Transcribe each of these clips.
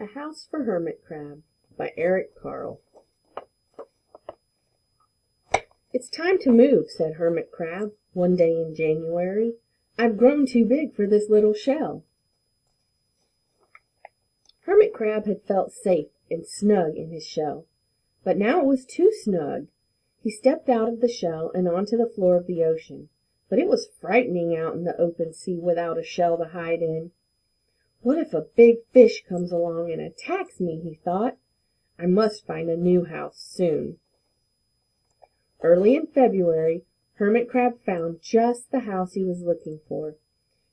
A House for Hermit Crab by Eric Carle. "It's time to move," said Hermit Crab one day in January. "I've grown too big for this little shell." Hermit Crab had felt safe and snug in his shell, but now it was too snug. He stepped out of the shell and onto the floor of the ocean, but it was frightening out in the open sea without a shell to hide in. "What if a big fish comes along and attacks me?" he thought. "I must find a new house soon." Early in February, Hermit Crab found just the house he was looking for.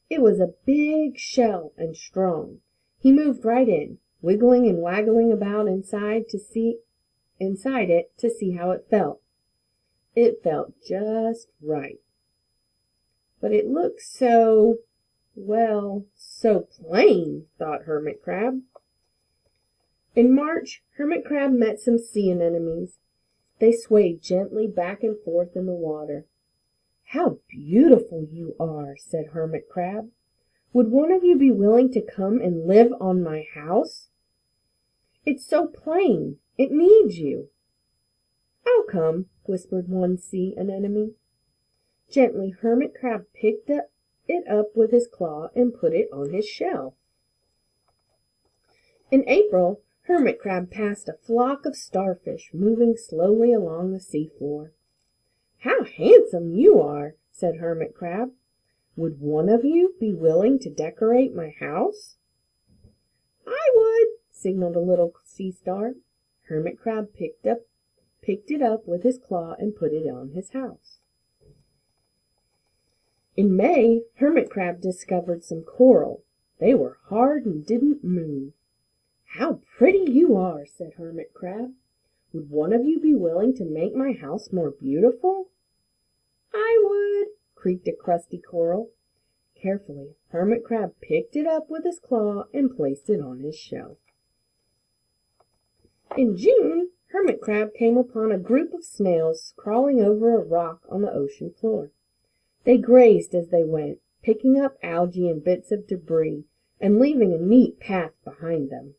It was a big shell and strong. He moved right in, wiggling and waggling about inside it to see how it felt. It felt just right. But it looked so plain, thought Hermit Crab. In March, Hermit Crab met some sea anemones. They swayed gently back and forth in the water. "How beautiful you are," said Hermit Crab. "Would one of you be willing to come and live on my house? It's so plain. It needs you." "I'll come," whispered one sea anemone. Gently, Hermit Crab picked it up with his claw and put it on his shell. In April, Hermit Crab passed a flock of starfish moving slowly along the seafloor. "How handsome you are," said Hermit Crab. "Would one of you be willing to decorate my house?" "I would," signaled a little sea star. Hermit Crab picked it up with his claw and put it on his house. In May, Hermit Crab discovered some coral. They were hard and didn't move. "How pretty you are," said Hermit Crab. "Would one of you be willing to make my house more beautiful?" "I would," creaked a crusty coral. Carefully, Hermit Crab picked it up with his claw and placed it on his shell. In June, Hermit Crab came upon a group of snails crawling over a rock on the ocean floor. They grazed as they went, picking up algae and bits of debris and leaving a neat path behind them.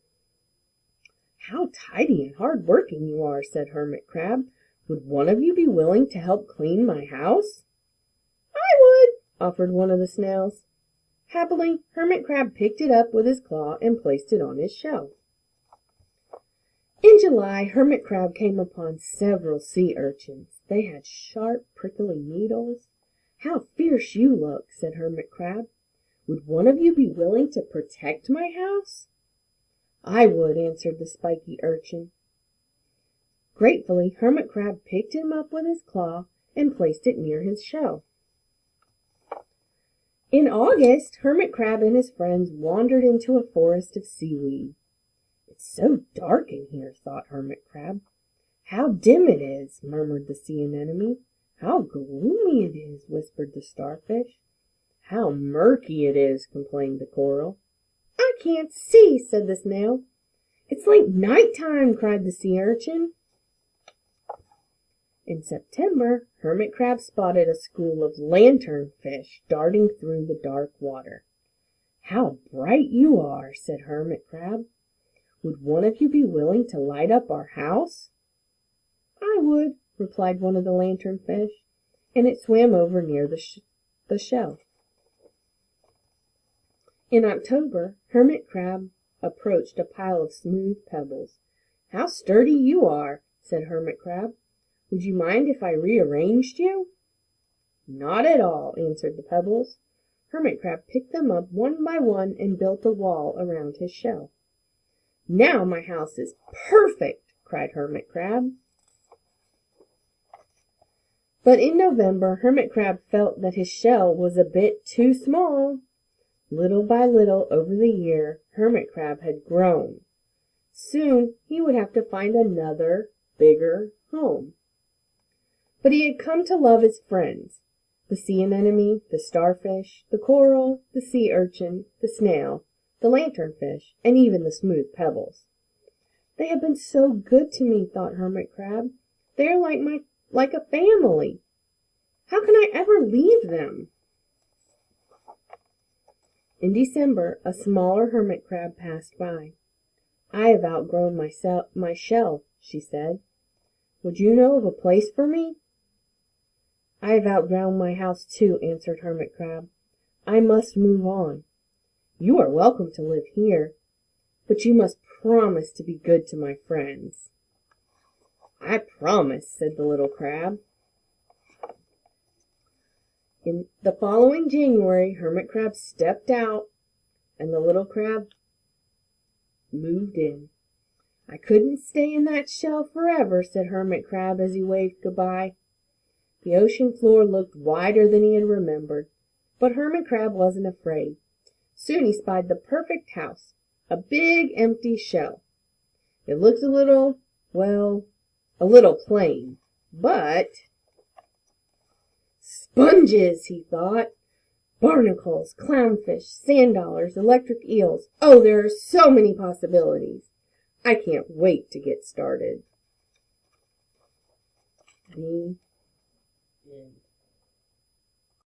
"How tidy and hard-working you are," said Hermit Crab. "Would one of you be willing to help clean my house?" "I would," offered one of the snails. Happily, Hermit Crab picked it up with his claw and placed it on his shell. In July, Hermit Crab came upon several sea urchins. They had sharp, prickly needles. "How fierce you look," said Hermit Crab. "Would one of you be willing to protect my house?" "I would," answered the spiky urchin. Gratefully, Hermit Crab picked him up with his claw and placed it near his shell. In August, Hermit Crab and his friends wandered into a forest of seaweed. "It's so dark in here," thought Hermit Crab. "How dim it is," murmured the sea anemone. "How gloomy it is," whispered the starfish. "How murky it is," complained the coral. "I can't see," said the snail. "It's like night time," cried the sea urchin. In September, Hermit Crab spotted a school of lanternfish darting through the dark water. "How bright you are," said Hermit Crab. "Would one of you be willing to light up our house?" "I would," replied one of the lanternfish, and it swam over near the shell. In October, Hermit Crab approached a pile of smooth pebbles. "How sturdy you are," said Hermit Crab. "Would you mind if I rearranged you?" "Not at all," answered the pebbles. Hermit Crab picked them up one by one and built a wall around his shell. "Now my house is perfect!" cried Hermit Crab. But in November, Hermit Crab felt that his shell was a bit too small. Little by little over the year, Hermit Crab had grown. Soon he would have to find another, bigger home. But he had come to love his friends, the sea anemone, the starfish, the coral, the sea urchin, the snail, the lanternfish, and even the smooth pebbles. "They have been so good to me," thought Hermit Crab. "They are like a family. How can I ever leave them?" In December, a smaller hermit crab passed by. I have outgrown my shell, she said. Would you know of a place for me? I have outgrown my house too, answered Hermit Crab. I must move on. You are welcome to live here, but you must promise to be good to my friends. I promise, said the little crab. In the following January, Hermit Crab stepped out, and the little crab moved in. I couldn't stay in that shell forever, said Hermit Crab as he waved goodbye. The ocean floor looked wider than he had remembered, but Hermit Crab wasn't afraid. Soon he spied the perfect house, a big empty shell. It looked a little plain, but sponges, he thought. Barnacles, clownfish, sand dollars, electric eels. Oh, there are so many possibilities. I can't wait to get started. The